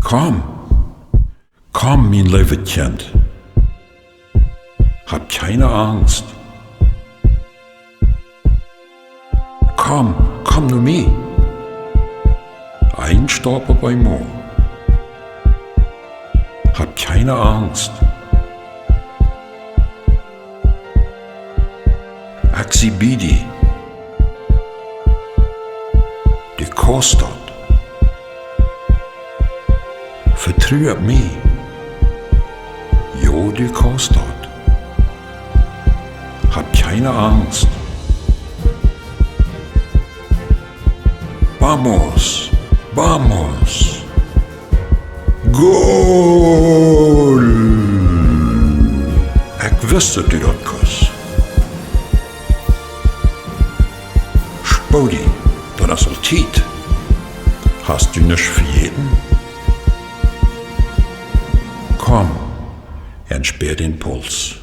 Komm, komm, mein liebes Kind. Hab keine Angst. Komm nur mit. Einstappen bei mir. Hab keine Angst. Axibidi. Du kostet. Vertrau mich. Jo, du kostet. Hab keine Angst. Vamos, vamos. Goal! Ich wusste, du das kannst. Spodi, das ist Zeit. Hast du nicht für jeden? Komm, entsperr den Puls.